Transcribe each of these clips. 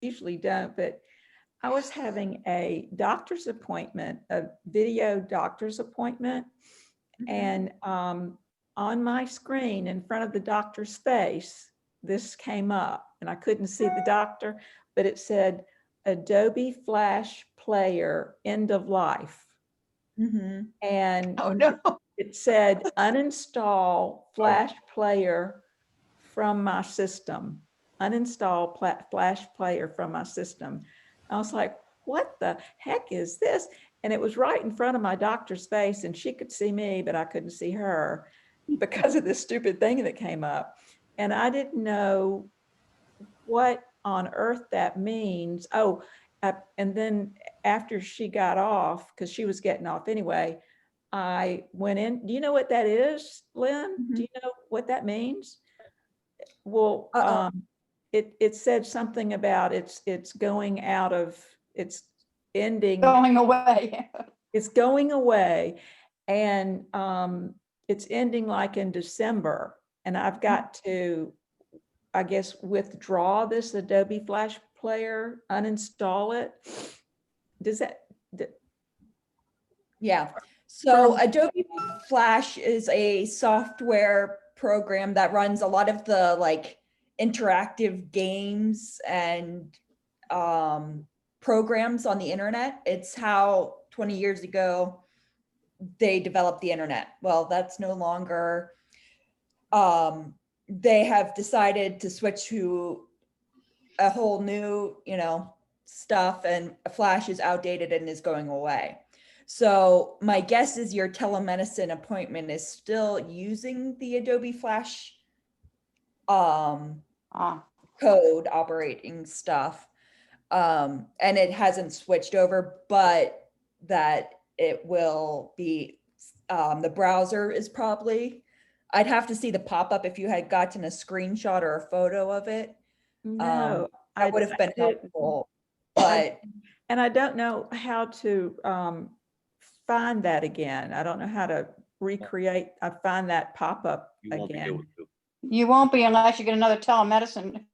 usually don't, but I was having a doctor's appointment, a video doctor's appointment. And on my screen in front of the doctor's face, this came up and I couldn't see the doctor, but it said Adobe Flash Player end of life. And Oh, no. it said uninstall Flash Player from my system. Uninstall Flash Player from my system. I was like, what the heck is this? And it was right in front of my doctor's face and she could see me, but I couldn't see her because of this stupid thing that came up. And I didn't know what on earth that means. Oh, and then after she got off, because she was getting off anyway, I went in. Do you know what that is, Lynn? Do you know what that means? Well, it said something about it's going out of, it's ending. Going away. It's going away. And it's ending like in December. And I've got to, I guess, withdraw this Adobe Flash Player, uninstall it. Does that? Yeah. So Adobe Flash is a software program that runs a lot of the like interactive games and programs on the internet. It's how 20 years ago they developed the internet. Well, that's no longer, they have decided to switch to a whole new, stuff, and Flash is outdated and is going away. So my guess is your telemedicine appointment is still using the Adobe Flash code operating stuff. And it hasn't switched over, but that it will be, the browser is probably, I'd have to see the pop-up if you had gotten a screenshot or a photo of it. No, that would have been helpful, but. And I don't know how to find that again. I don't know how to recreate, I find that pop-up again. You won't be unless you get another telemedicine.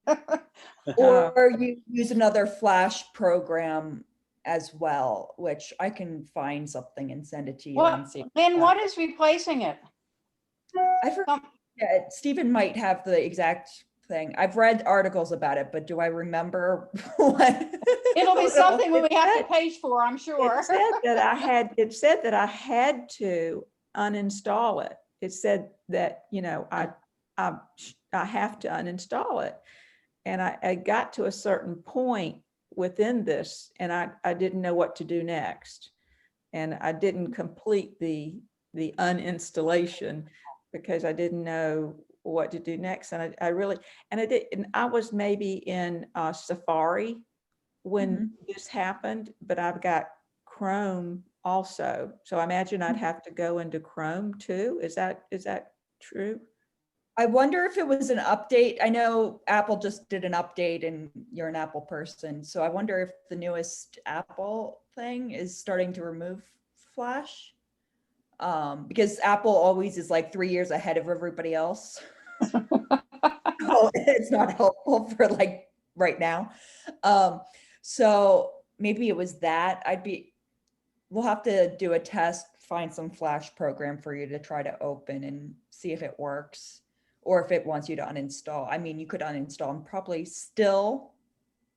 Or you use another Flash program as well, which I can find something and send it to you. And see. Lynn, what is replacing it? I forgot. Yeah, Stephen might have the exact thing. I've read articles about it, but do I remember what? It'll be something we have to pay for, I'm sure. It said that I had to uninstall it. It said that, I have to uninstall it. And I got to a certain point within this and I didn't know what to do next. And I didn't complete the uninstallation because I didn't know what to do next. And I was maybe in Safari when this happened, but I've got Chrome also. So I imagine I'd have to go into Chrome too. Is that true? I wonder if it was an update. I know Apple just did an update and you're an Apple person. So I wonder if the newest Apple thing is starting to remove Flash. Because Apple always is like 3 years ahead of everybody else. So it's not helpful for like right now. So maybe it was that. We'll have to do a test, find some Flash program for you to try to open and see if it works. Or if it wants you to uninstall. I mean, you could uninstall and probably still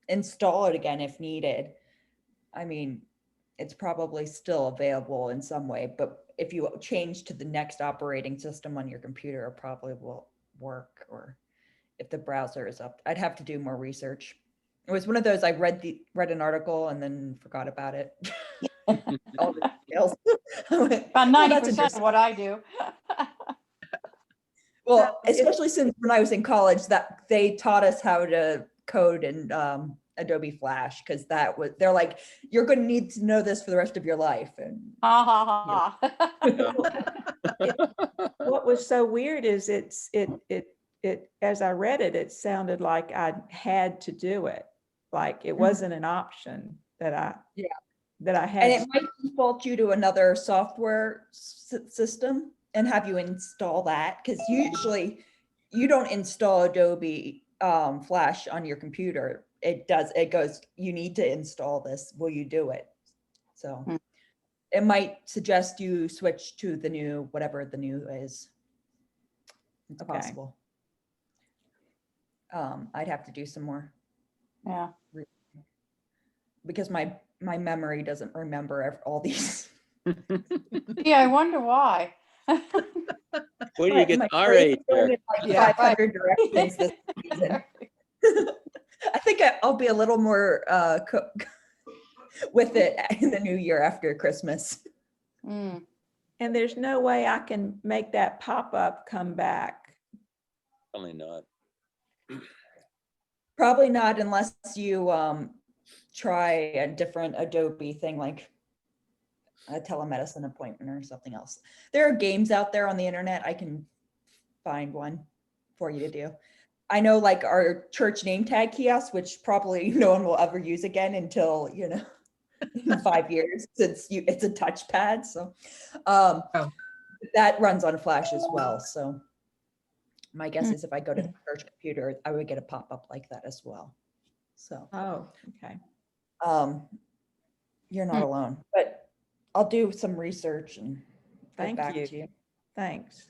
install it again if needed. I mean, it's probably still available in some way, but if you change to the next operating system on your computer, it probably will work. Or if the browser is up, I'd have to do more research. It was one of those, I read an article and then forgot about it. All the details. About 90% of what I do. Well, especially since when I was in college, that they taught us how to code in Adobe Flash, because they're like, you're going to need to know this for the rest of your life. And what was so weird is it as I read it, it sounded like I had to do it, like it wasn't an option that I had. And it might default you to another software system and have you install that, because usually you don't install Adobe Flash on your computer. it goes, you need to install this. Will you do it? So Hmm. it might suggest you switch to the new, whatever the new is. It's Okay. possible. I'd have to do some more Yeah. because my memory doesn't remember all these. Yeah, I wonder why. Where do you get My our brain's age going there? in like Yeah. 500 directions this season. I think I'll be a little more with it in the new year after Christmas. Mm. And there's no way I can make that pop-up come back. Probably not. Probably not unless you try a different Adobe thing like a telemedicine appointment or something else. There are games out there on the internet. I can find one for you to do. I know like our church name tag kiosk, which probably no one will ever use again until, in 5 years, since it's a touchpad. So that runs on Flash as well. So my guess is if I go to the church computer, I would get a pop-up like that as well. So Oh, okay. you're not alone, but I'll do some research and get Thank back you. to you. Thanks.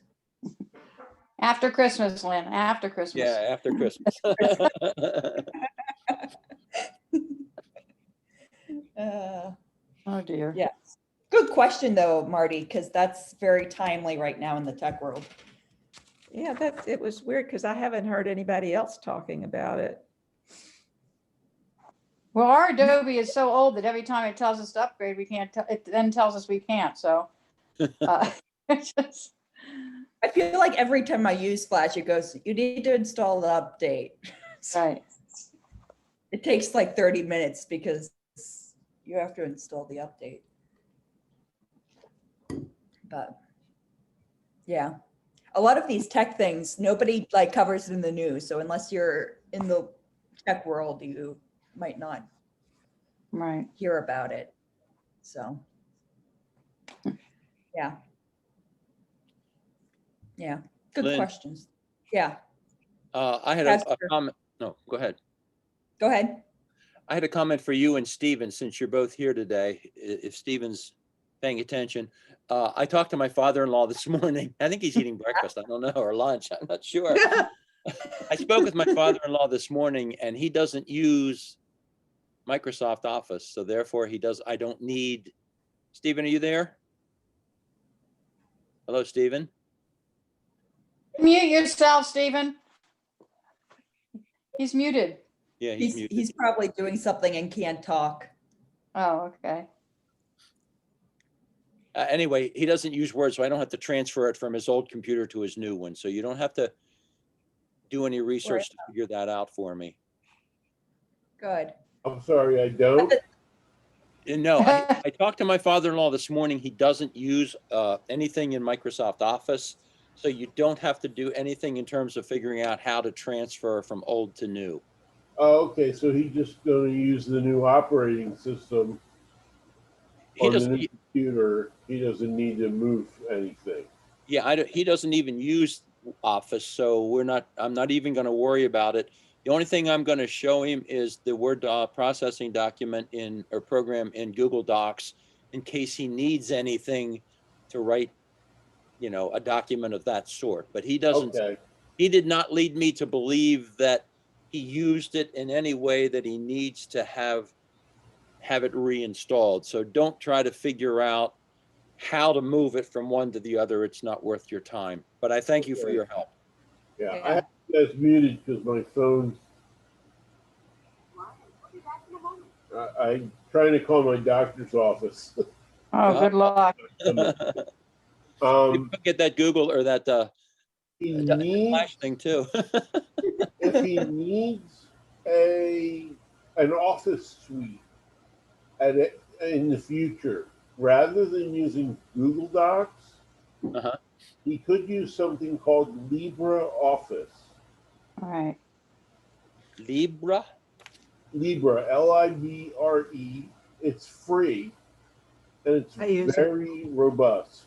After Christmas, Lynn, after Christmas. Yeah, after Christmas. Oh, dear. Yeah. Good question though, Marty, because that's very timely right now in the tech world. Yeah, it was weird because I haven't heard anybody else talking about it. Well, our Adobe is so old that every time it tells us to upgrade, we can't, it then tells us we can't, so. It's just- I feel like every time I use Flash, it goes, you need to install the update. So Right. it takes like 30 minutes because you have to install the update. But yeah, a lot of these tech things, nobody like covers it in the news. So unless you're in the tech world, you might not Right. hear about it. So yeah. Yeah, good Lynn. questions. Yeah, I had a Pastor. comment. No, go ahead. go ahead. I had a comment for you and Stephen, since you're both here today. If Stephen's paying attention. I talked to my father-in-law this morning. I think he's eating breakfast. I don't know, or lunch. I'm not sure. I spoke with my father-in-law this morning and he doesn't use Microsoft Office. So therefore I don't need, Stephen, are you there? Hello, Stephen. Mute yourself, Stephen. He's muted. Yeah, he's muted. He's probably doing something and can't talk. Oh, okay. Anyway, he doesn't use Word, so I don't have to transfer it from his old computer to his new one. So you don't have to do any research to figure that out for me. Good. I'm sorry, I don't. No, I talked to my father-in-law this morning. He doesn't use anything in Microsoft Office. So you don't have to do anything in terms of figuring out how to transfer from old to new. Oh, okay, so he's just going to use the new operating system He on the doesn't, new computer. He doesn't need to move anything. yeah, he doesn't even use Office, so I'm not even going to worry about it. The only thing I'm going to show him is the word processing document or program in Google Docs in case he needs anything to write, a document of that sort. But he doesn't. Okay, He did not lead me to believe that he used it in any way that he needs to have it reinstalled. So don't try to figure out how to move it from one to the other. It's not worth your time. But I thank you for your help. yeah, I have this muted because my phone. I'm trying to call my doctor's office. Oh, good luck. Get that Google or that He Flash needs, thing too. if he needs an office suite in the future, rather than using Google Docs, Uh-huh. he could use something called LibreOffice. All right. Libra? Libre, Libre. It's free and I use it's it. very robust.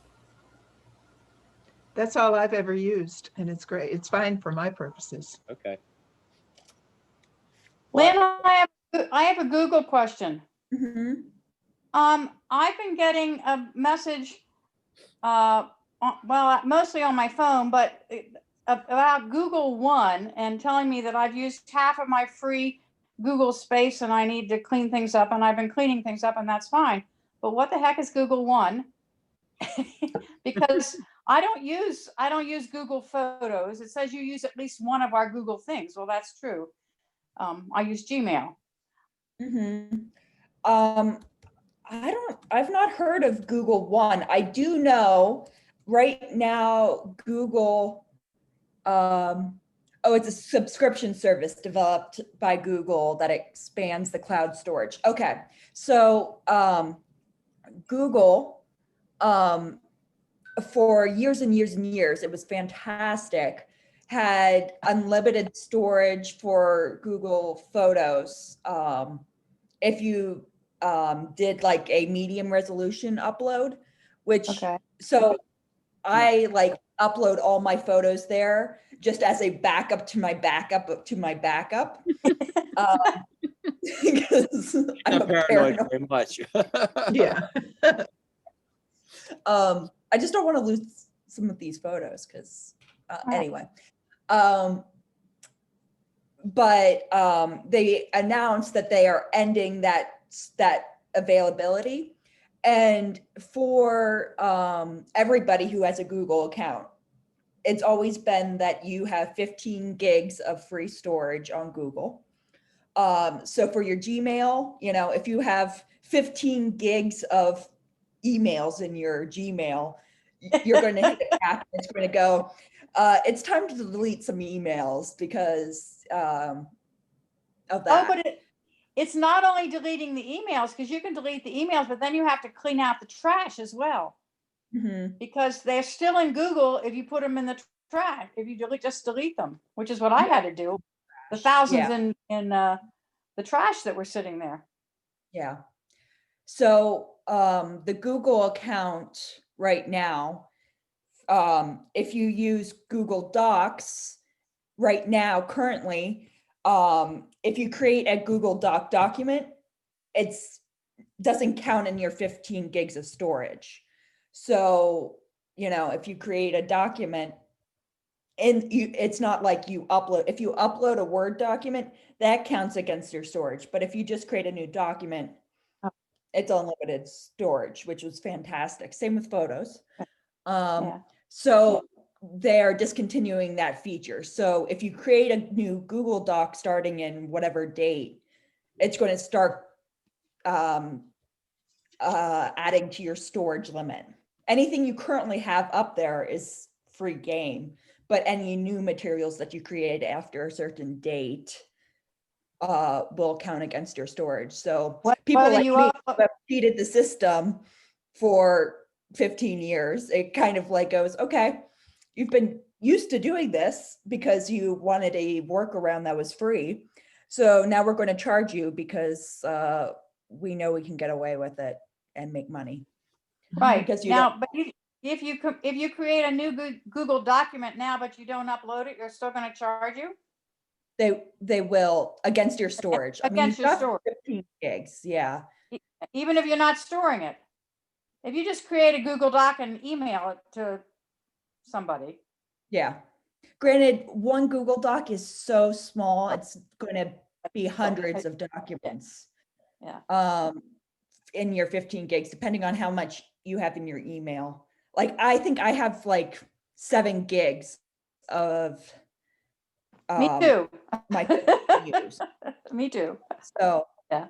That's all I've ever used, and it's great. It's fine for my purposes. Okay. Lynn, I have a Google question. Mhm. I've been getting a message, well, mostly on my phone, but about Google One and telling me that I've used half of my free Google space and I need to clean things up, and I've been cleaning things up and that's fine. But what the heck is Google One? Because I don't use Google Photos. It says you use at least one of our Google things. Well, that's true. I use Gmail. Mhm. I've not heard of Google One. I do know right now Google, oh, it's a subscription service developed by Google that expands the cloud storage. Okay, so Google, for years and years and years, it was fantastic, had unlimited storage for Google Photos. If you did like a medium resolution upload, which, Okay. so I like upload all my photos there just as a backup to my backup to my backup. Because I'm Not a paranoid paranoid. very much. Yeah. I just don't want to lose some of these photos because Right. anyway. But they announced that they are ending that availability. And for everybody who has a Google account, it's always been that you have 15 gigs of free storage on Google. So for your Gmail, you know, if you have 15 gigs of emails in your Gmail, you're going to hit a cap. It's going to go, it's time to delete some emails because of Oh, that. but it's not only deleting the emails, because you can delete the emails, but then you have to clean out the trash as well, Mhm. because they're still in Google if you put them in the trash. If you just delete them, which is what I had to do. The thousands in the trash that were sitting there. Yeah. So the Google account right now, if you use Google Docs right now, currently, if you create a Google Doc document, it's doesn't count in your 15 gigs of storage. So, you know, if you create a document and it's not like you upload, if you upload a Word document, that counts against your storage. But if you just create a new document, it's unlimited storage, which was fantastic. Same with photos. Yeah. So they're discontinuing that feature. So if you create a new Google Doc starting in whatever date, it's going to start adding to your storage limit. Anything you currently have up there is free game, but any new materials that you create after a certain date will count against your storage. So people Whether like you me up- who have cheated the system for 15 years, it kind of like goes, okay, you've been used to doing this because you wanted a workaround that was free. So now we're going to charge you because we know we can get away with it and make money. Right Because you now, but if you create a new Google document now, but you don't upload it, you're still going to charge you they will against your storage. I mean, against you've your got storage, 15 gigs. Yeah. even if you're not storing it. If you just create a Google Doc and email it to somebody. Yeah. Granted, one Google Doc is so small, it's going to be hundreds of documents. Yeah. In your 15 gigs, depending on how much you have in your email. Like, I think I have like 7 gigs of Me too. my to use. Me too. So, Yeah.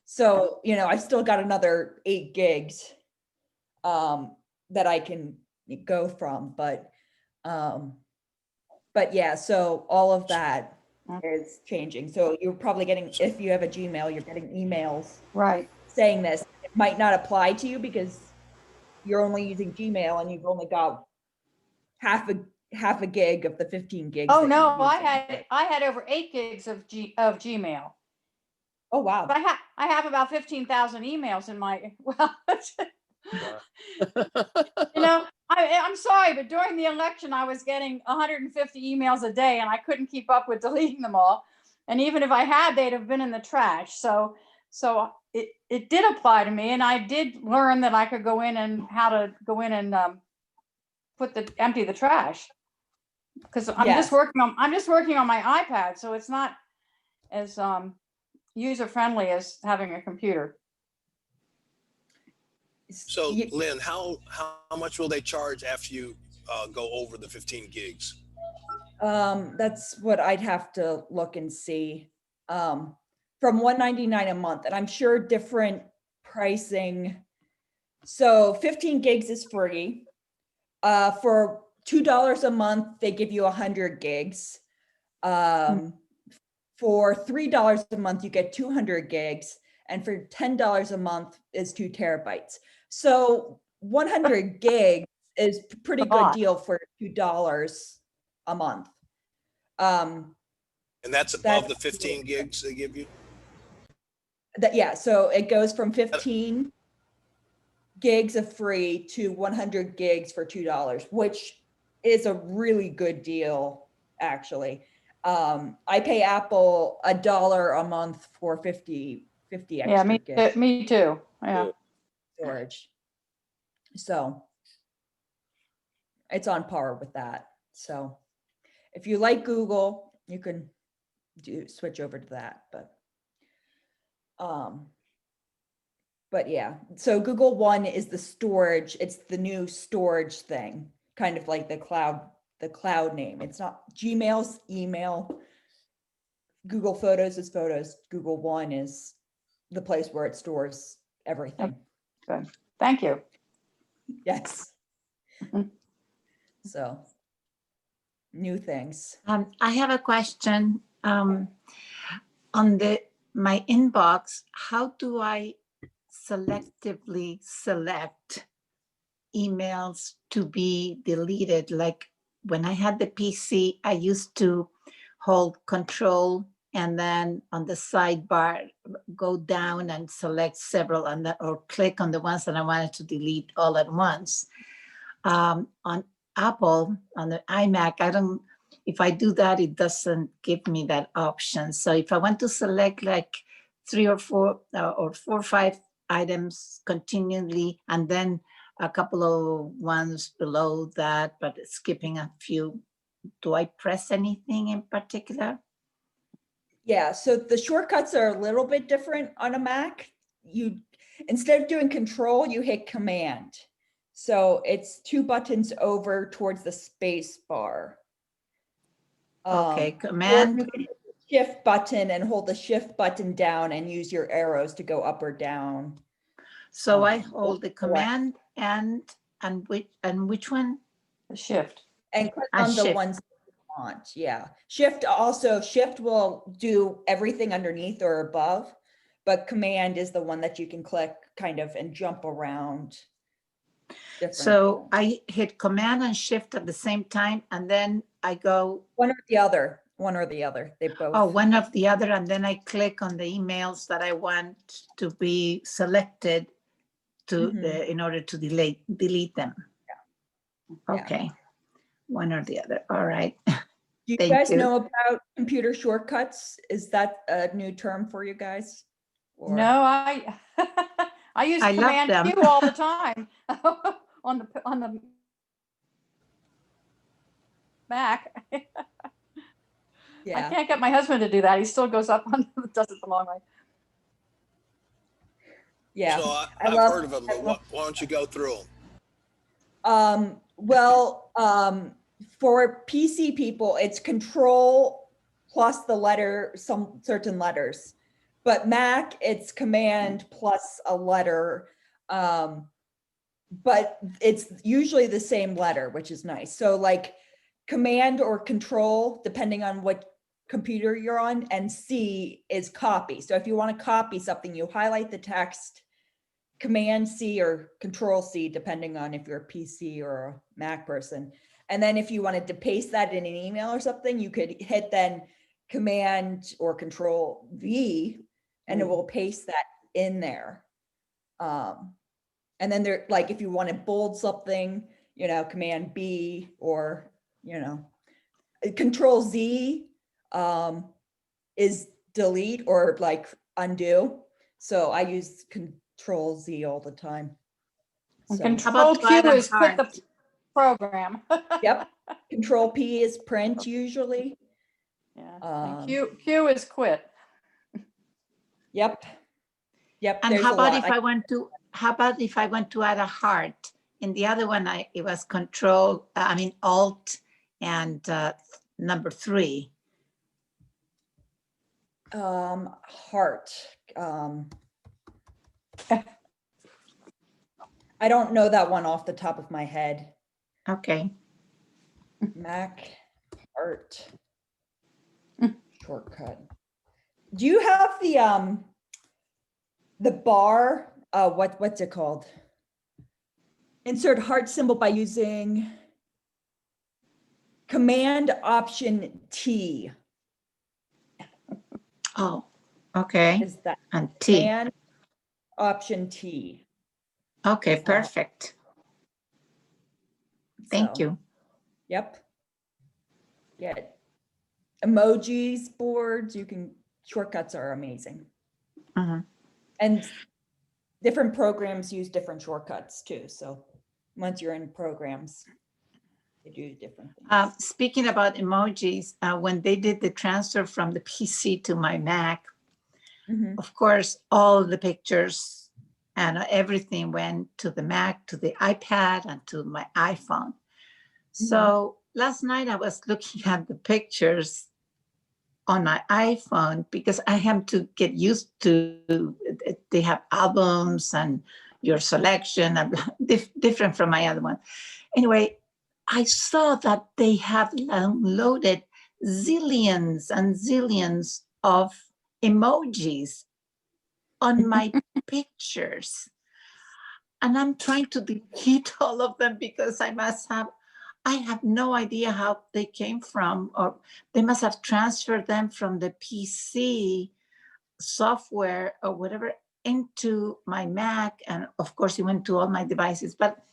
So, you know, I've still got another 8 gigs that I can go from, but yeah, so all of that is changing. So you're probably getting, if you have a Gmail, you're getting emails Right. saying this. It might not apply to you because you're only using Gmail and you've only got half a gig of the 15 gigs. Oh that no, you're using. I had over 8 gigs of Gmail. Oh, wow. But I have about 15,000 emails in my, well, you know, I'm sorry, but during the election, I was getting 150 emails a day and I couldn't keep up with deleting them all. And even if I had, they'd have been in the trash. So it did apply to me, and I did learn that I could go in and how to go in and empty the trash. Because I'm Yes. just working on my iPad, so it's not as user friendly as having a computer. So You- Lynn, how much will they charge after you go over the 15 gigs? That's what I'd have to look and see. From $199 a month, and I'm sure different pricing. So 15 gigs is free. For $2 a month, they give you 100 gigs. For $3 a month, you get 200 gigs. And for $10 a month is 2 terabytes. So 100 gigs is a pretty good deal for $2 a month. And that's above the 15 gigs they give you? Yeah, so it goes from 15 gigs of free to 100 gigs for $2, which is a really good deal, actually. I pay Apple $1 a month for 50 Yeah, extra gigs me too. Yeah. storage. So it's on par with that. So if you like Google, you can switch over to that, but yeah, so Google One is the storage. It's the new storage thing, kind of like the cloud name. It's not Gmail's email. Google Photos is photos. Google One is the place where it stores everything. Good. Thank you. Yes. So new things. I have a question. On my inbox, how do I selectively select emails to be deleted? Like when I had the PC, I used to hold Control and then on the sidebar, go down and select several or click on the ones that I wanted to delete all at once. On Apple, on the iMac, if I do that, it doesn't give me that option. So if I want to select like 3 or 4 or 4 or 5 items continually, and then a couple of ones below that, but skipping a few, do I press anything in particular? Yeah, so the shortcuts are a little bit different on a Mac. Instead of doing Control, you hit Command. So it's 2 buttons over towards the space bar. Okay, Or Command. you can hit the Shift button and hold the Shift button down and use your arrows to go up or down. So I hold the Command and which one? The Shift. And click And on the Shift. ones that you want. Yeah. Shift will do everything underneath or above, but Command is the one that you can click kind of and jump around. So I hit Command and Shift at the same time, and then I go one or the other. They both. Oh, one of the other, and then I click on the emails that I want to be selected to in order to delete them. Yeah. Okay, one or the other. All right. Do you Thank guys you. know about computer shortcuts? Is that a new term for you guys? Or- No, I use I love Command them. Q all the time on the Mac. I Yeah. can't get my husband to do that. He still goes up and does it the long way. Yeah. So I've heard of them, but why don't you go through them? Well, for PC people, it's Control plus the letter, some certain letters. But Mac, it's Command plus a letter. But it's usually the same letter, which is nice. So like Command or Control, depending on what computer you're on, and C is copy. So if you want to copy something, you highlight the text, Command C or Control C, depending on if you're a PC or a Mac person. And then if you wanted to paste that in an email or something, you could hit then Command or Control V, and it will paste that in there. And then there, like, if you want to bold something, Command B or, Control Z. is delete or like undo. So I use Control Z all the time. And So, Control to add Q a is quit the heart? program. yep. Control P is print usually. Yeah. Um, And Q is quit. Yep. Yep. And There's how a about lot. if I want to, how about if I want to add a heart? In the other one, it was Alt and number 3. Heart. I don't know that one off the top of my head. Okay. Mac Heart shortcut. Do you have the bar? What's it called? Insert heart symbol by using Command Option T. Oh, okay. Is that And T. Command Option T? Okay, Is that- perfect. Thank So, you. Yep. Yeah. Emojis, boards, shortcuts are amazing. Mhm. And different programs use different shortcuts too. So once you're in programs, they do different things. Speaking about emojis, when they did the transfer from the PC to my Mac, Mhm. of course, all the pictures and everything went to the Mac, to the iPad, and to my iPhone. So last night I was looking at the pictures on my iPhone because I have to get used to, they have albums and your selection, different from my other one. Anyway, I saw that they have downloaded zillions and zillions of emojis on my pictures. And I'm trying to delete all of them because I have no idea how they came from, or they must have transferred them from the PC software or whatever into my Mac. And of course, it went to all my devices, but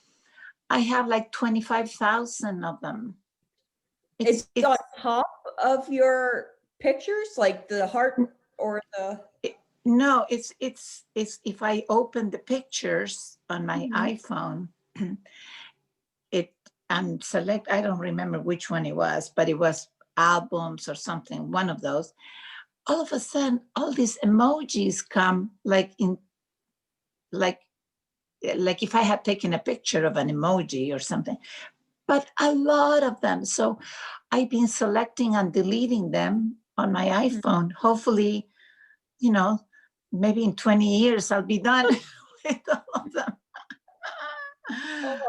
I have like 25,000 of them. It's on top of your pictures, like the heart or the. No, it's if I open the pictures on my iPhone, it and select, I don't remember which one it was, but it was albums or something, one of those. All of a sudden, all these emojis come like if I had taken a picture of an emoji or something, but a lot of them. So I've been selecting and deleting them on my iPhone. Hopefully, maybe in 20 years, I'll be done with all of them. I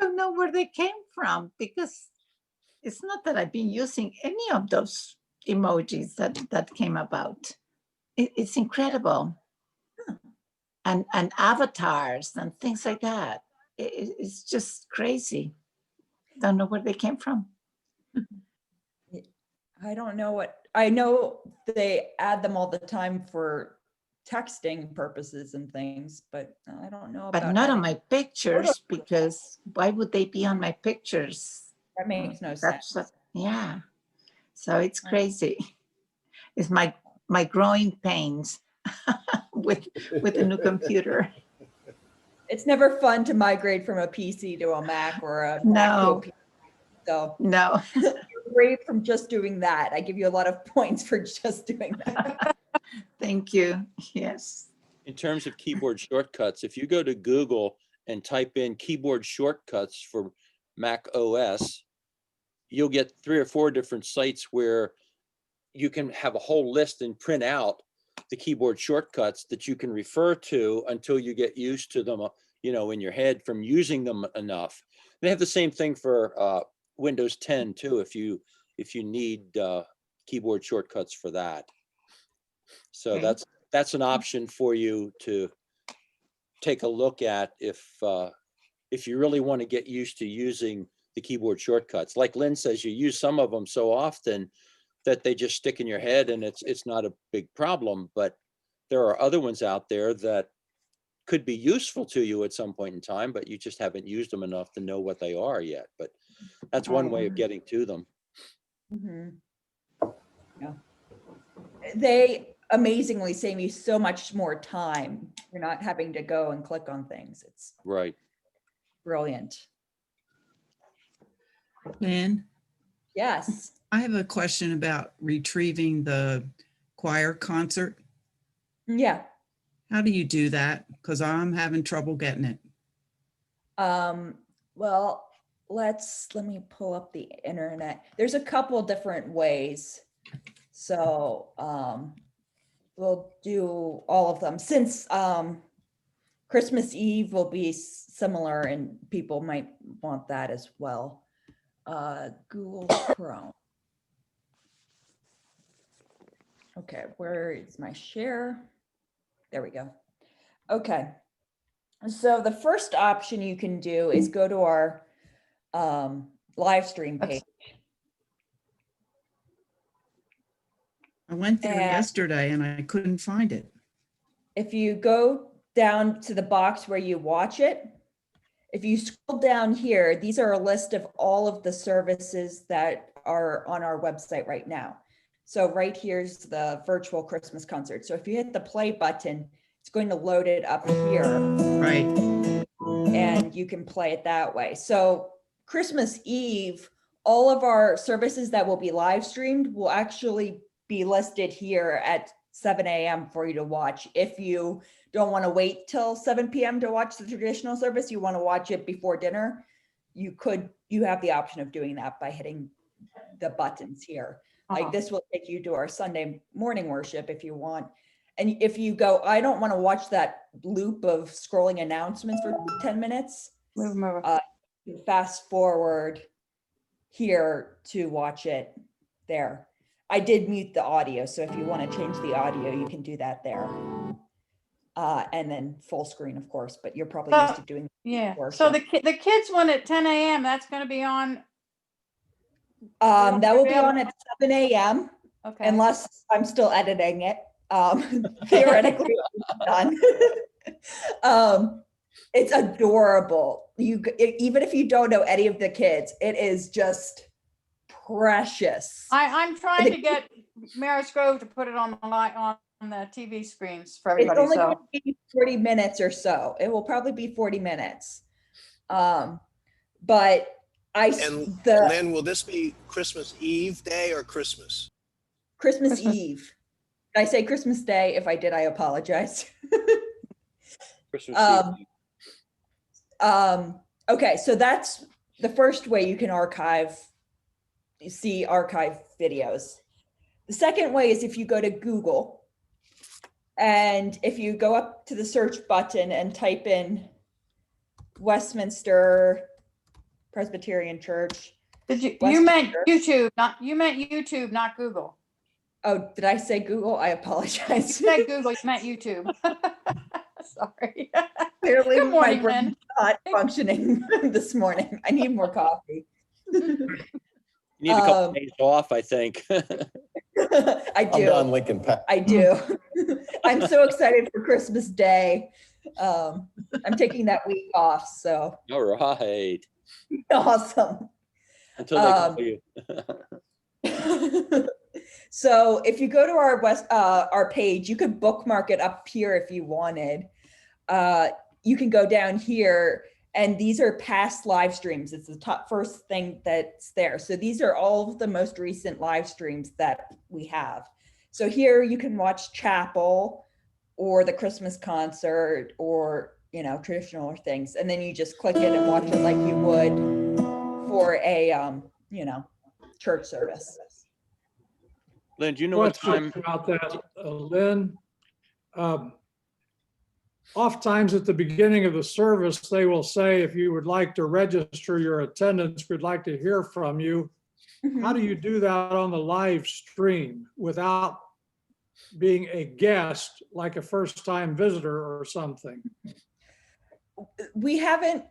don't know where they came from because it's not that I've been using any of those emojis that came about. It's incredible. And avatars and things like that. It's just crazy. Don't know where they came from. I don't know I know they add them all the time for texting purposes and things, but I don't know But about not on adding. my pictures, because why would they be on my pictures? That makes no That's sense. yeah. So it's crazy. It's my growing pains with a new computer. It's never fun to migrate from a PC to a Mac or a Mac to a No. PC. So No. you're great from just doing that. I give you a lot of points for just doing that. Thank you. Yes. In terms of keyboard shortcuts, if you go to Google and type in keyboard shortcuts for Mac OS, you'll get 3 or 4 different sites where you can have a whole list and print out the keyboard shortcuts that you can refer to until you get used to them, in your head from using them enough. They have the same thing for Windows 10 too, if you need keyboard shortcuts for that. So Okay. that's an option for you to take a look at if you really want to get used to using the keyboard shortcuts. Like Lynn says, you use some of them so often that they just stick in your head and it's not a big problem. But there are other ones out there that could be useful to you at some point in time, but you just haven't used them enough to know what they are yet. But that's one way of getting to them. Mhm. Yeah. they amazingly save you so much more time. You're not having to go and click on things. It's Right. brilliant. Lynn, Yes. I have a question about retrieving the choir concert. Yeah. How do you do that? Because I'm having trouble getting it. Well, let me pull up the internet. There's a couple different ways. So we'll do all of them since Christmas Eve will be similar and people might want that as well. Google Chrome. Okay, where is my share? There we go. Okay. So the first option you can do is go to our live stream page. I went there And- yesterday and I couldn't find it. If you go down to the box where you watch it, if you scroll down here, these are a list of all of the services that are on our website right now. So right here's the virtual Christmas concert. So if you hit the play button, it's going to load it up here. Right. And you can play it that way. So Christmas Eve, all of our services that will be live streamed will actually be listed here at 7 a.m. for you to watch. If you don't want to wait till 7 p.m. to watch the traditional service, you want to watch it before dinner, you have the option of doing that by hitting the buttons here. Like this will take you to our Sunday morning worship if you want. And if you go, I don't want to watch that loop of scrolling announcements for 10 minutes, fast forward here to watch it there. I did mute the audio, so if you want to change the audio, you can do that there. And then full screen, of course, but you're probably used to doing. Yeah. So the kids one at 10 a.m. that's going to be on. That will be on at 7 a.m. Okay. unless I'm still editing it. Theoretically done. It's adorable. Even if you don't know any of the kids, it is just precious. I'm trying to get Maris Grove to put it on the TV screens for everybody. It's only going to be 40 minutes or so. It will probably be 40 minutes. But Lynn, will this be Christmas Eve day or Christmas? Christmas Eve. Did I say Christmas Day? If I did, I apologize. Christmas Eve. Okay, so that's the first way you can archive videos. The second way is if you go to Google and if you go up to the search button and type in Westminster Presbyterian Church. You meant YouTube, not Google. Oh, did I say Google? I apologize. You said Google, you meant YouTube. Sorry. Clearly Good morning, my brain's Lynn. not functioning this morning. I need more coffee. You need a couple days off, I think. I do. I'm Don Lincoln. I do. I'm so excited for Christmas Day. I'm taking that week off, so All right. awesome. Until they call you. So if you go to our page, you could bookmark it up here if you wanted. You can go down here, and these are past live streams. It's the top first thing that's there. So these are all of the most recent live streams that we have. So here you can watch chapel or the Christmas concert or, traditional things. And then you just click it and watch it like you would for a, church service. Lynn, do you know what Question time? about that, Lynn? Oftentimes at the beginning of the service, they will say, if you would like to register your attendance, we'd like to hear from you. How do you do that on the live stream without being a guest, like a first-time visitor or something? We haven't,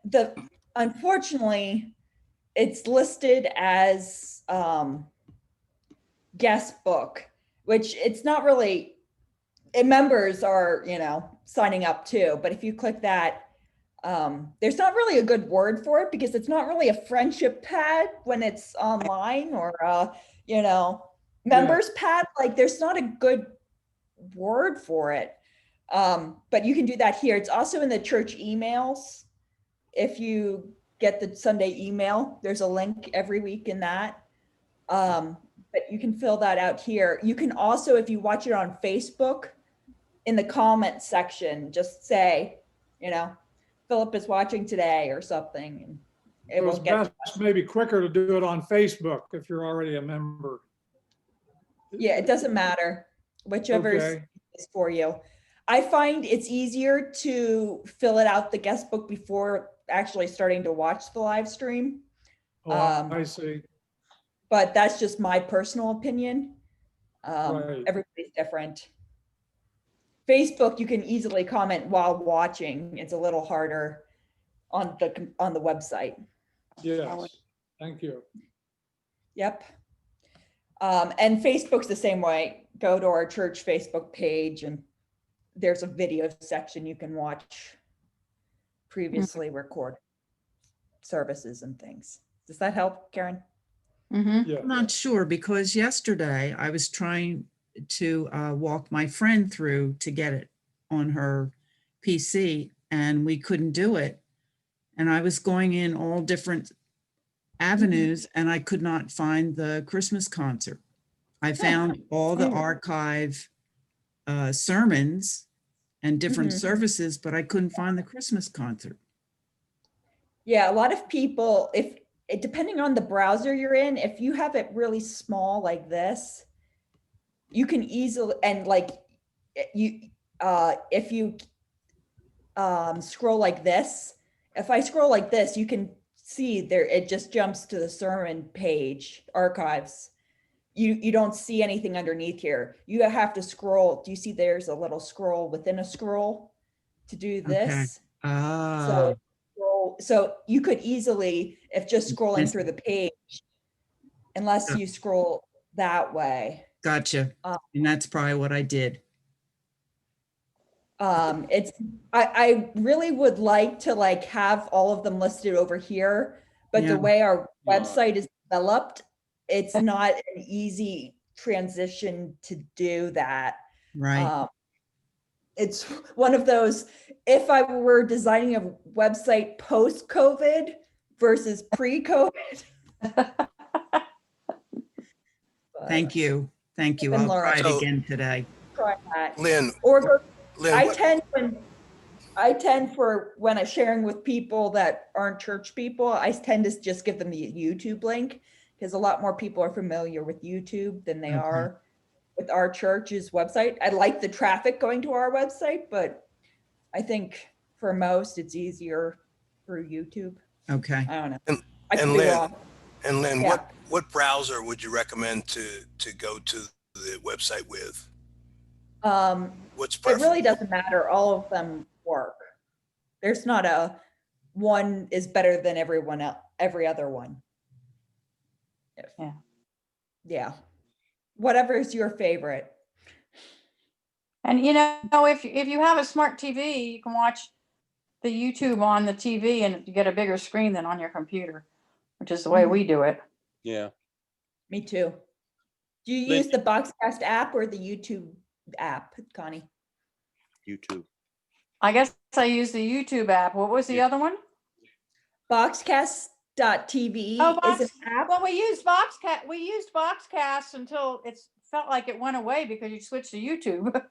unfortunately, it's listed as guest book, which it's not really, members are, signing up too. But if you click that, there's not really a good word for it because it's not really a friendship pad when it's online or, members pad, like there's not a good word for it. But you can do that here. It's also in the church emails. If you get the Sunday email, there's a link every week in that. But you can fill that out here. You can also, if you watch it on Facebook, in the comment section, just say, you know, Philip is watching today or something. And it It will was get, best, maybe quicker to do it on Facebook if you're already a member. yeah, it doesn't matter, whichever Okay. is for you. I find it's easier to fill it out, the guest book, before actually starting to watch the live stream. Oh, I see. But that's just my personal opinion. Right. Everybody's different. Facebook, you can easily comment while watching. It's a little harder on the website. Yes, thank you. Yep. And Facebook's the same way. Go to our church Facebook page and there's a video section you can watch previously recorded services and things. Does that help, Karen? Mm-hmm. Yeah. I'm not sure because yesterday I was trying to walk my friend through to get it on her PC and we couldn't do it. And I was going in all different avenues and I could not find the Christmas concert. I found all the archive sermons and different services, but I couldn't find the Christmas concert. Yeah, a lot of people, depending on the browser you're in, if you have it really small like this, you can easily, and like if you scroll like this, if I scroll like this, you can see there, it just jumps to the sermon page, archives. You don't see anything underneath here. You have to scroll. Do you see there's a little scroll within a scroll to do this? Ah, So you could easily, if just scrolling Yes. through the page, unless you scroll that way, gotcha. And that's probably what I did. I really would like to like have all of them listed over here, but Yeah. the way our website is developed, it's not an easy transition to do that. Right. It's one of those, if I were designing a website post-COVID versus pre-COVID. Thank you. Thank you. Been I'll try it learning. again today. Try that. Lynn, Or go, Lynn, I what- tend for when I'm sharing with people that aren't church people, I tend to just give them the YouTube link because a lot more people are familiar with YouTube than they Okay. are with our church's website. I like the traffic going to our website, but I think for most it's easier through YouTube. Okay. I don't know. And- I could and be Lynn, wrong. and Lynn, Yeah. what browser would you recommend to go to the website with? What's It preferable? really doesn't matter. All of them work. There's not a one is better than everyone else, every other one. Yeah. Yeah. Whatever is your favorite. And you know, if you have a smart TV, you can watch the YouTube on the TV and you get a bigger screen than on your computer, which is the way we do it. Yeah. Me too. Do you Lynn- use the Boxcast app or the YouTube app, Connie? YouTube. I guess I use the YouTube app. What was the Yeah. other one? Boxcast.tv Oh, is an app. Well, we used Boxcast. We used Boxcast until it felt like it went away because you switched to YouTube.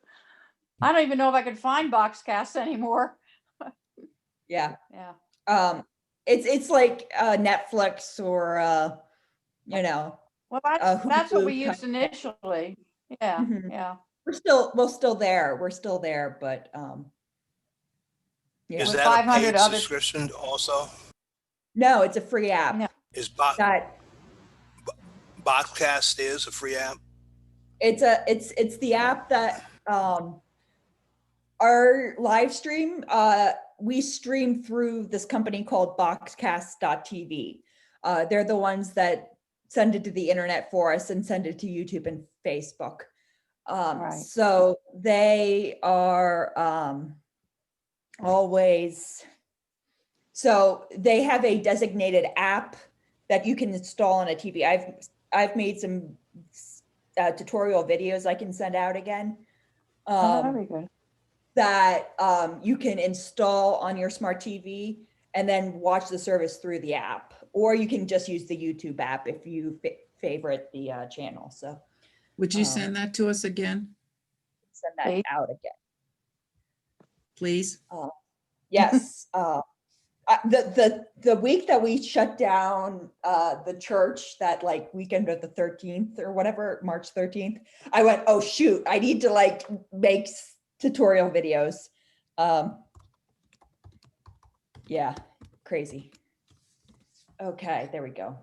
I don't even know if I could find Boxcast anymore. Yeah. Yeah. It's like Netflix or you know, Well, that's what Hulu we used kind of- initially. Yeah. Mhm. Yeah. we're still there. We're still there, but yeah. Is With that a 500 paid other- subscription also? No, it's a free app. No. Is That Boxcast is a free app? it's the app that our live stream, we stream through this company called Boxcast.tv. They're the ones that send it to the internet for us and send it to YouTube and Facebook. Right. So they are always, so they have a designated app that you can install on a TV. I've made some tutorial videos I can send out again. Oh, that'd be good. That you can install on your smart TV and then watch the service through the app, or you can just use the YouTube app if you favorite the channel. So Would you send that to us again, send that Please. out again. please? Yes. The week that we shut down the church, that like weekend of the 13th or whatever, March 13th, I went, oh shoot, I need to like make tutorial videos. Yeah, crazy. Okay, there we go.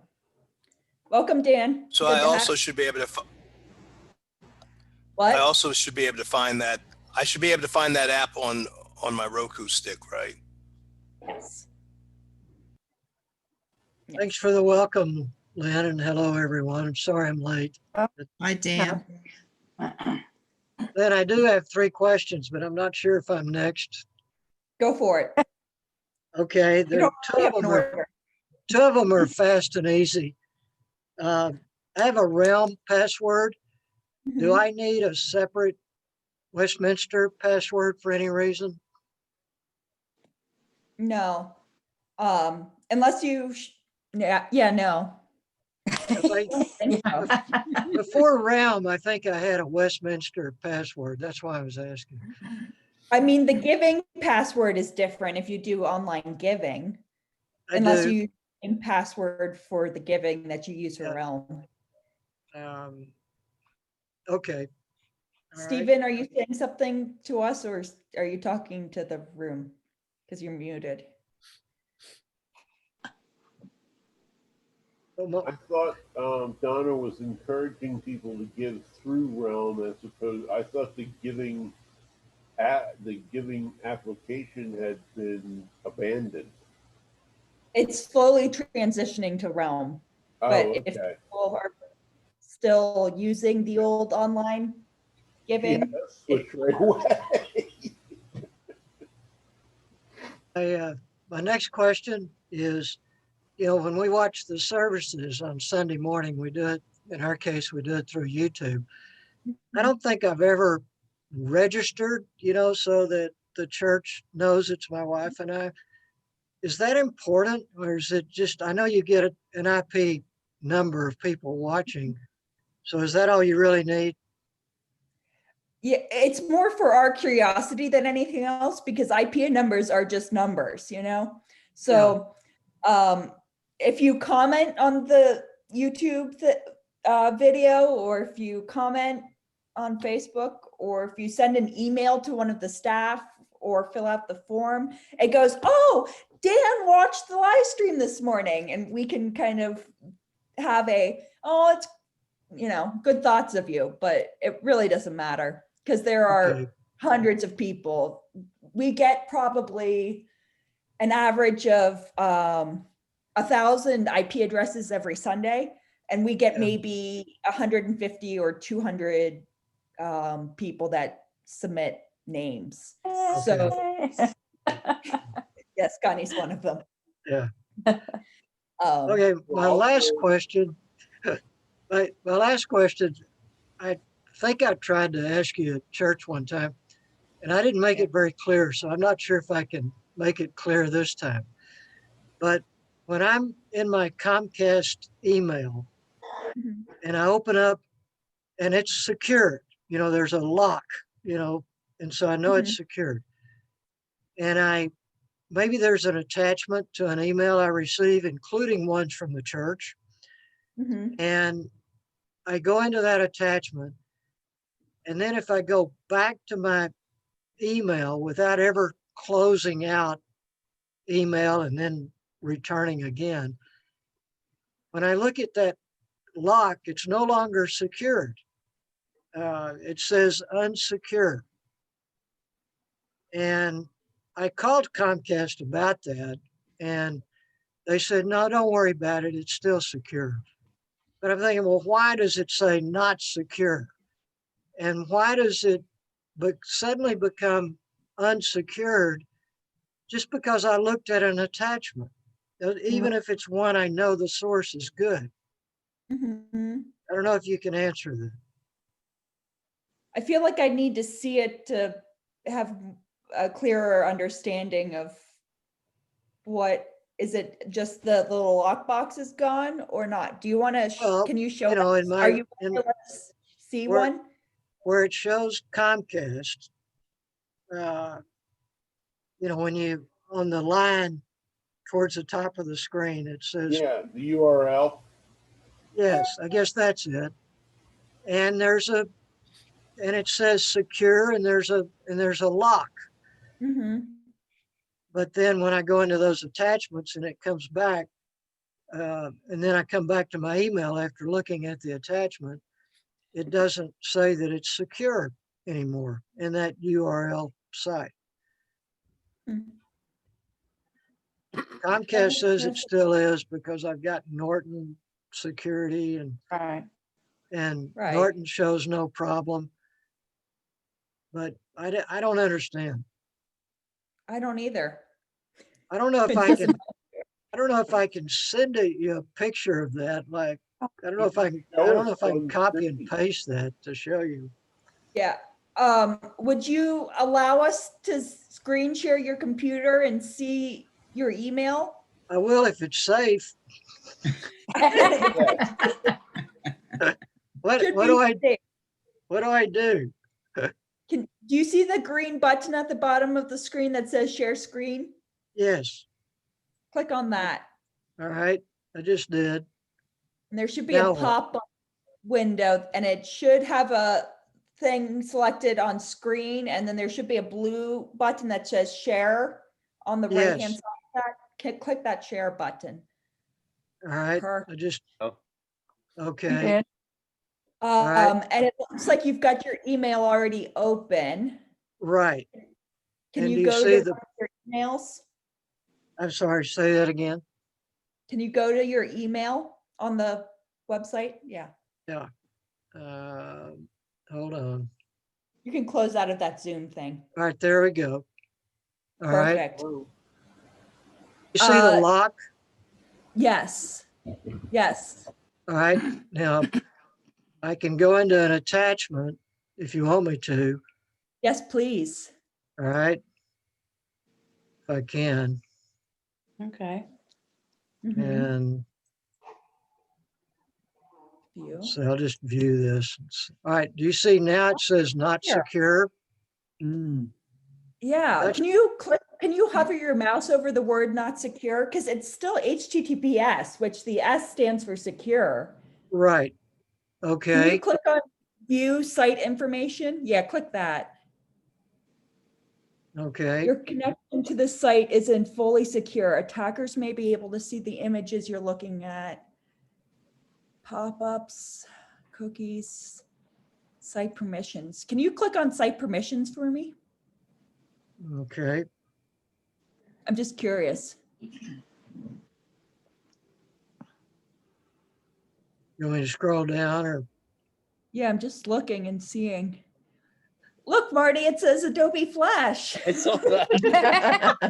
Welcome, Dan. So Good I to have- also should be able to, What? I also should be able to find that, I should be able to find that app on my Roku stick, right? Yes. Thanks for the welcome, Lynn, and hello, everyone. I'm sorry I'm late. Hi, Dan. Lynn, I do have 3 questions, but I'm not sure if I'm next. Go for it. Okay, You there, don't 2 have of an them are, order. 2 of them are fast and easy. I have a Realm password. Do Mhm. I need a separate Westminster password for any reason? No. Unless you, yeah, no. 'Cause I- Think so. Before Realm, I think I had a Westminster password. That's why I was asking. I mean, the giving password is different if you do online giving, I unless do. you in password for the giving that you use for Yeah. Realm. Okay. All right. Stephen, are you saying something to us, or are you talking to the room? Because you're muted. I thought Donna was encouraging people to give through Realm as opposed, I thought the giving application had been abandoned. It's slowly transitioning to Realm, but Oh, if okay. people are still using the old online giving, Yeah, switch right away. My next question is, when we watch the services on Sunday morning, we do it, in our case, we do it through YouTube. I don't think I've ever registered, so that the church knows it's my wife and I. Is that important, or is it just, I know you get an IP number of people watching. So is that all you really need? yeah, it's more for our curiosity than anything else, because IP numbers are just numbers, So if you comment on the YouTube video, or if you comment on Facebook, or if you send an email to one of the staff or fill out the form, it goes, oh, Dan watched the live stream this morning, and we can kind of have it's good thoughts of you, but it really doesn't matter, because there are Okay. hundreds of people. We get probably an average of 1,000 IP addresses every Sunday, and we get Yeah. maybe 150 or 200 people that submit names. So yes, Connie's one of them. Yeah. Um, Okay, my last question, I think I tried to ask you at church one time, and I didn't make it very clear, so I'm not sure if I can make it clear this time. But when I'm in my Comcast email Mhm. and I open up and it's secured, there's a lock, and so I know it's secured. And maybe there's an attachment to an email I receive, including ones from the church. Mhm. And I go into that attachment. And then if I go back to my email without ever closing out email and then returning again, when I look at that lock, it's no longer secured. It says unsecured. And I called Comcast about that, and they said, no, don't worry about it. It's still secure. But I'm thinking, well, why does it say not secure? And why does it suddenly become unsecured just because I looked at an attachment, even if it's one I know the source is good? Mhm. I don't know if you can answer that. I feel like I need to see it to have a clearer understanding of what, is it just the little lockbox is gone or not? Do you want to, Well, can you show you know, us? in Are my- you in- able to let us see Where- one? where it shows Comcast, when you, on the line towards the top of the screen, it says, Yeah, the URL. yes, I guess that's it. And and it says secure, and there's a lock. Mm-hmm. But then when I go into those attachments and it comes back, and then I come back to my email after looking at the attachment, it doesn't say that it's secure anymore in that URL site. Comcast says it still is because I've got Norton security and Right. Right. Norton shows no problem. But I don't understand. I don't either. I don't know if It I doesn't- can, I don't know if I can send you a picture of that. Like, I don't know if I can, I Show don't know us if I on can the copy and screen. paste that to show you. Yeah. Would you allow us to screen share your computer and see your email? I will if it's safe. What Should do be I safe. what do I do? Do you see the green button at the bottom of the screen that says share screen? Yes. Click on that. All right. I just did. And there should be Now a what? pop-up window and it should have a thing selected on screen. And then there should be a blue button that says share on the right hand Yes. side. Click that share button. All right. Perfect. I just, Oh. okay. did. right. And it looks like you've got your email already open. Right. Can And you do you go see to your emails? I'm sorry, say that again. Can you go to your email on the website? Yeah. Yeah. Hold on. You can close out of that Zoom thing. All right, there we go. All right. Perfect. You see the lock? Yes. Yes. All right. Now I can go into an attachment if you want me to. Yes, please. All right. If I can. Okay. Mhm. And View. so I'll just view this. All right. Do you see now it says not Here. secure? Yeah. That's- Can you click? Can you hover your mouse over the word not secure? Because it's still HTTPS, which the S stands for secure. Right. Can you Okay. click on view site information? Yeah, click that. Okay. Your connection to the site isn't fully secure. Attackers may be able to see the images you're looking at. Pop-ups, cookies, site permissions. Can you click on site permissions for me? Okay. I'm just curious. You want me to scroll down or? Yeah, I'm just looking and seeing. Look, Marty, it says Adobe Flash. I saw that.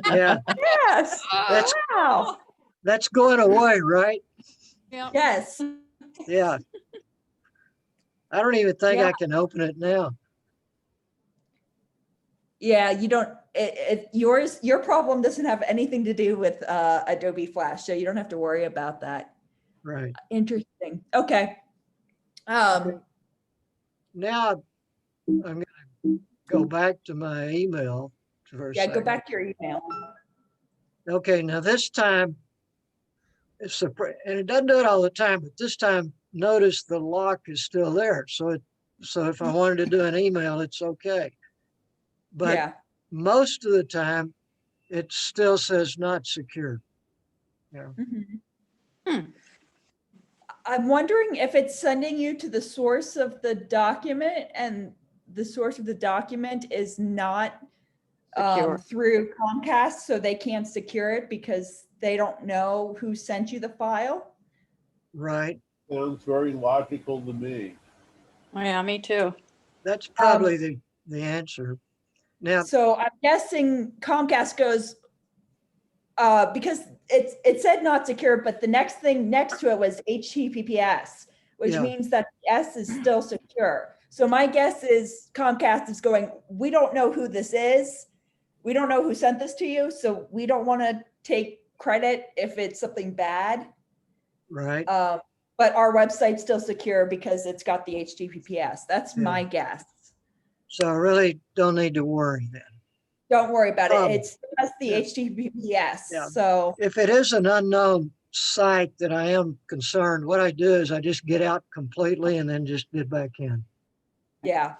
Yeah, Yes. That's- Wow. that's going away, right? Yes. Yeah. I don't even think Yeah. I can open it now. Yeah, you don't, your problem doesn't have anything to do with Adobe Flash, so you don't have to worry about that. Right. Interesting. Okay. Now I'm gonna go back to my email for a Yeah, go second. back to your email. Okay, now this time, and it doesn't do it all the time, but this time, notice the lock is still there. So if I wanted to do an email, it's okay. But Yeah. most of the time, it still says not secure. Yeah. Mhm. I'm wondering if it's sending you to the source of the document and the source of the document is not Secure. through Comcast, so they can't secure it because they don't know who sent you the file. Right. Sounds very logical to me. Yeah, me too. That's probably the answer. Now, So I'm guessing Comcast goes, because it said not secure, but the next thing next to it was HTTPS, which Yeah. means that the S is still secure. So my guess is Comcast is going, we don't know who this is. We don't know who sent this to you, so we don't want to take credit if it's something bad. Right. But our website's still secure because it's got the HTTPS. That's Yeah. my guess. So I really don't need to worry then. Don't worry about it. Um, It's just the yeah. HTTPS. Yeah. So If it is an unknown site that I am concerned, what I do is I just get out completely and then just get back in. yeah.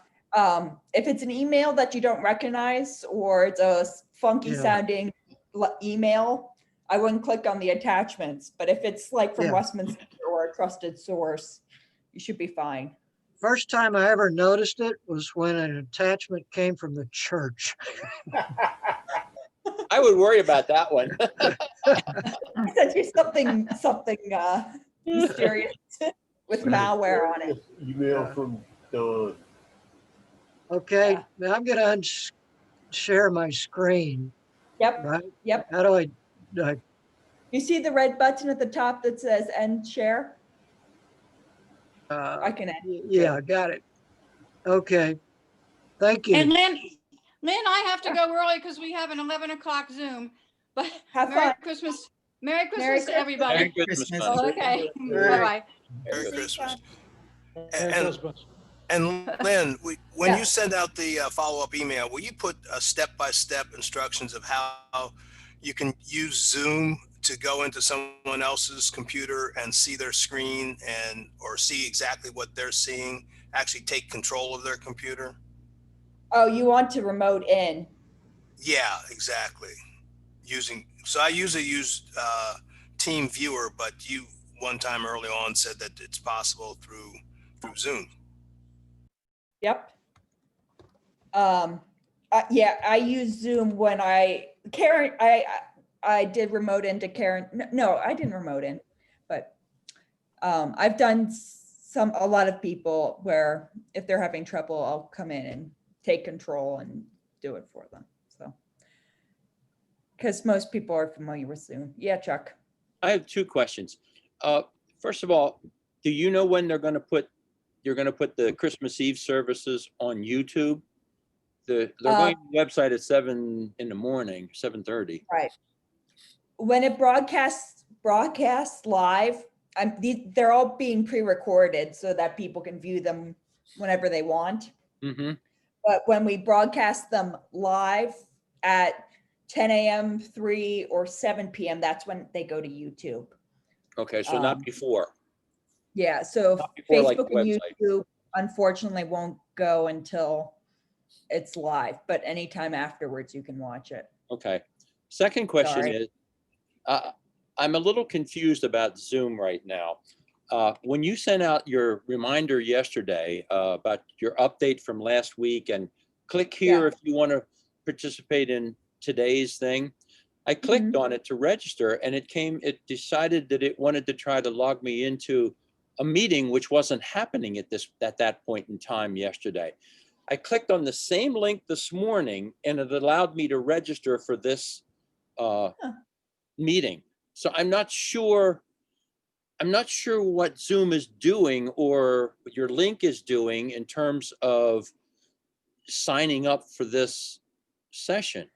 If it's an email that you don't recognize or it's a funky Yeah. sounding email, I wouldn't click on the attachments. But if it's like from Yeah. Westminster or a trusted source, you should be fine. First time I ever noticed it was when an attachment came from the church. I would worry about that one. I sent you something mysterious with malware on it. Email from Don. Okay, Yeah. now I'm gonna share my screen, Yep. right? Yep. How do I You see the red button at the top that says end share? I can end. yeah, I got it. Okay, thank you. And Lynn, I have to go early because we have an 11 o'clock Zoom. But Have Merry fun. Christmas. Merry Christmas Merry to everybody. Merry Christmas, Christmas. Mother. Okay, Merry- bye-bye. Merry See you, Christmas. Tom. Merry And, Christmas. and Lynn, when Yeah. you send out the follow-up email, will you put step-by-step instructions of how you can use Zoom to go into someone else's computer and see their screen or see exactly what they're seeing, actually take control of their computer? Oh, you want to remote in? Yeah, exactly. So I usually use Team Viewer, but you one time early on said that it's possible through Zoom. Yep. Yeah, I use Zoom when Karen, I did remote into Karen. No, I didn't remote in, but I've done a lot of people where if they're having trouble, I'll come in and take control and do it for them. So, because most people are familiar with Zoom. Yeah, Chuck. I have two questions. First of all, do you know when you're going to put the Christmas Eve services on YouTube? They're going to the website at 7 in the morning, 7:30. Right. When it broadcasts live, they're all being pre-recorded so that people can view them whenever they want. Mm-hmm. But when we broadcast them live at 10 a.m., 3 or 7 p.m., that's when they go to YouTube. Okay, so not before. Yeah, so Not before, like, Facebook the and website. YouTube unfortunately won't go until it's live, but anytime afterwards you can watch it. Okay. Second question Sorry. is, I'm a little confused about Zoom right now. When you sent out your reminder yesterday about your update from last week and click here if you want to participate in today's thing, I clicked on it to register and it decided that it wanted to try to log me into a meeting which wasn't happening at that point in time yesterday. I clicked on the same link this morning and it allowed me to register for this meeting. So I'm not sure what Zoom is doing or what your link is doing in terms of signing up for this session.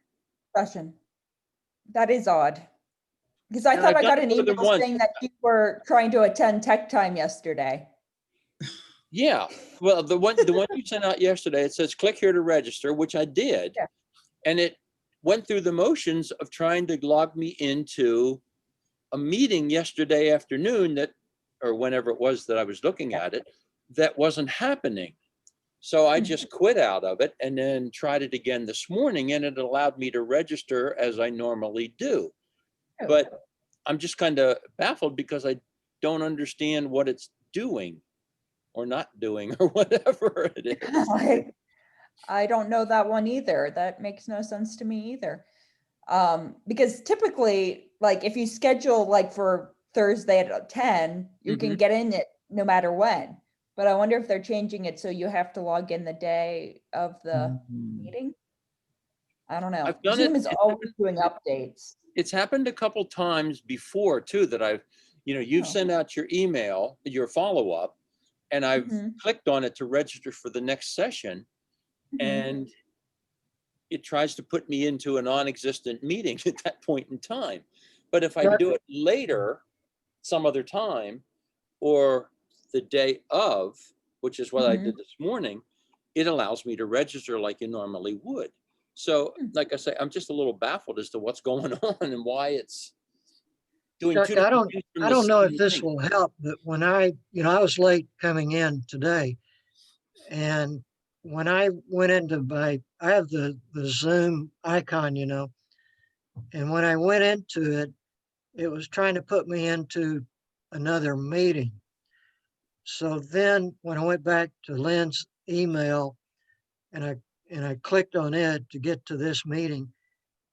That is odd. Because I thought I got an email saying that you were trying to attend Tech Time yesterday. Yeah, well, the one you sent out yesterday, it says click here to register, which I did. Yeah. And it went through the motions of trying to log me into a meeting yesterday afternoon or whenever it was that I was looking at it, that wasn't happening. So I just quit out of it and then tried it again this morning and it allowed me to register as I normally do. But I'm just kind of baffled because I don't understand what it's doing or not doing or whatever it is. I don't know that one either. That makes no sense to me either. Because typically, like if you schedule like for Thursday at 10, you can get in it no matter when. But I wonder if they're changing it so you have to log in the day of the meeting. I don't know. Zoom is always doing updates. It's happened a couple times before too that you've sent out your email, your follow-up, and I've Mhm. clicked on it to register for the next session, Mhm. and it tries to put me into a non-existent meeting at that point in time. But if I Right. do it later, some other time, or the day of, which is what I Mhm. did this morning, it allows me to register like you normally would. So, Hmm. like I say, I'm just a little baffled as to what's going on and why it's doing two Chuck, I different don't, things from I the don't know if same this link. will help, but when I was late coming in today, and when I went into I have the Zoom icon, and when I went into it, it was trying to put me into another meeting. So then when I went back to Lynn's email and I clicked on it to get to this meeting,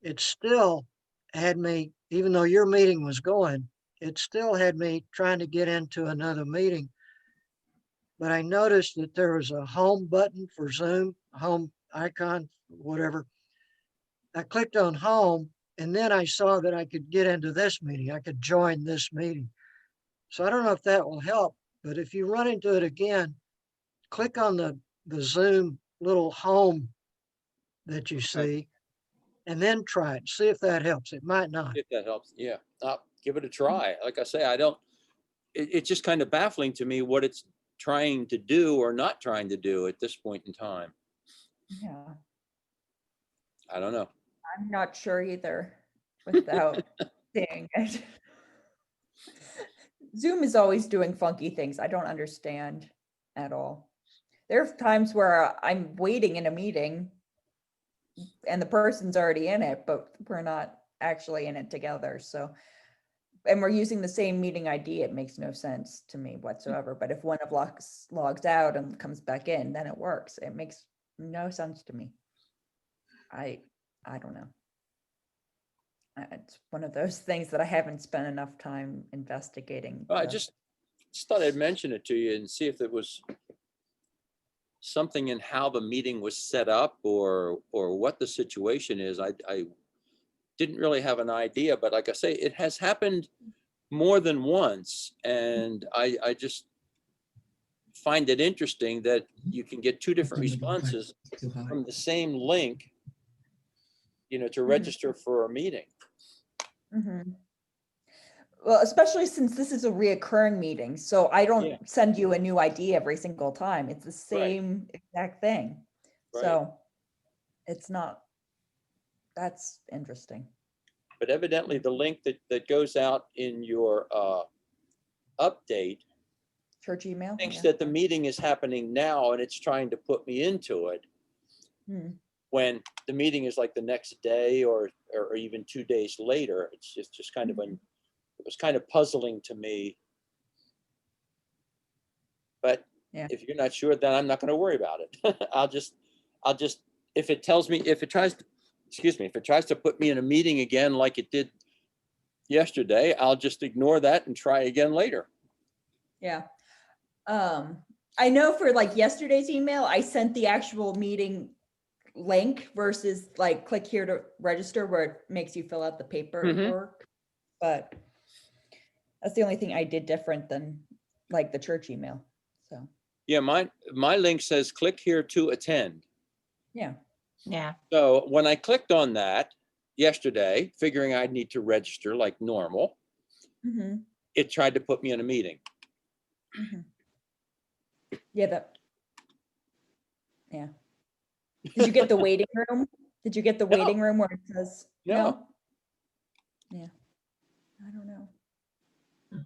it still had me, even though your meeting was going, it still had me trying to get into another meeting. But I noticed that there was a home button for Zoom, home icon, whatever. I clicked on home, and then I saw that I could get into this meeting. I could join this meeting. So I don't know if that will help, but if you run into it again, click on the Zoom little home that you see, and then try it. See if that helps. It might not. If that helps, yeah, I'll give it a try. Like I say, I don't, it's just kind of baffling to me what it's trying to do or not trying to do at this point in time. Yeah, I don't know. I'm not sure either without seeing it. Zoom is always doing funky things. I don't understand at all. There are times where I'm waiting in a meeting and the person's already in it, but we're not actually in it together. So, and we're using the same meeting ID. It makes no sense to me whatsoever. But if one of logs out and comes back in, then it works. It makes no sense to me. I don't know. It's one of those things that I haven't spent enough time investigating. I to- just thought I'd mention it to you and see if there was something in how the meeting was set up or what the situation is. I didn't really have an idea, but like I say, it has happened more than once, and I just find it interesting that you can get two different responses from the same link, to Mhm. register for a meeting. Mhm. Well, especially since this is a reoccurring meeting, so I don't Yeah. send you a new ID every single time. It's the Right. same exact thing. Right. So it's not, that's interesting. But evidently the link that goes out in your update Church email? thinks Yeah. that the meeting is happening now and it's trying to put me into it Hmm. when the meeting is like the next day or even 2 days later. It's just kind of it was kind of puzzling to me. But Yeah. if you're not sure, then I'm not going to worry about it. I'll just if it tries to put me in a meeting again like it did yesterday, I'll just ignore that and try again later. Yeah. I know for like yesterday's email, I sent the actual meeting link versus like click here to register where it makes you fill out the paperwork. But that's the only thing I did different than like the church email. So, Yeah, my link says click here to attend. yeah. Yeah. So when I clicked on that yesterday, figuring I'd need to register like normal, Mm-hmm. it tried to put me in a meeting. Mm-hmm. Yeah, yeah. Did you get the waiting room? Did you get the No. waiting room where it says No. Yeah. I don't know.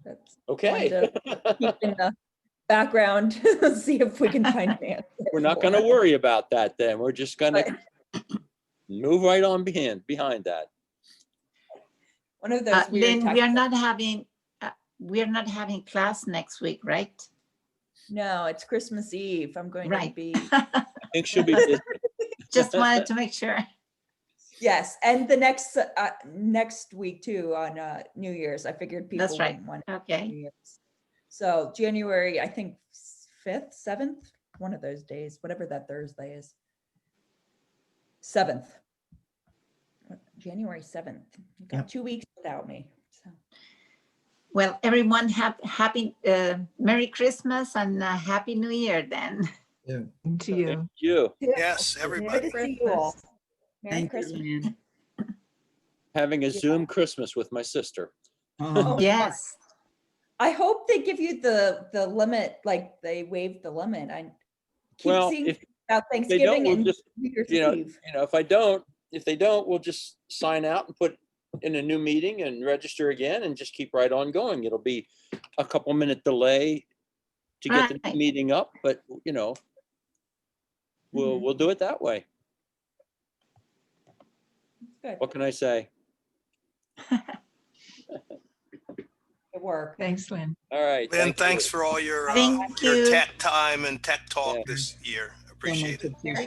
That's Okay. one to keep in the background, see if we can find an answer. We're not going to for. worry about that then. We're just going to move right on behind that. One of those weird Lynn, tech- we are not having class next week, right? No, it's Christmas Eve. I'm going to Right. be I think she'll be busy. Just wanted to make sure. yes, and the next week too on New Year's. I figured people That's right. wouldn't want New Okay. Year's. So January, I think 5th, 7th, one of those days, whatever that Thursday is. 7th. January 7th. You got Yep. 2 weeks without me. So Well, everyone have happy, Merry Christmas and Happy New Year then. To Thank you. you. Yes, everybody. Good to see you all. Merry Thank you, Christmas. Lynn. Having a Zoom Christmas with my sister. Oh, Yes. I hope they give you the limit, like they waived the limit. I keep Well, seeing if about if they don't, Thanksgiving we'll and just, New Year's you know, Eve. if they don't, we'll just sign out and put in a new meeting and register again and just keep right on going. It'll be a couple minute delay to get the Right. meeting up, but Mhm. we'll do it that way. Good. What can I say? Good work. Thanks, Lynn. All right. Lynn, thank you. thanks for all your Thank your you. tech time and tech talk Yeah. this year. so Appreciate much it. appreciated.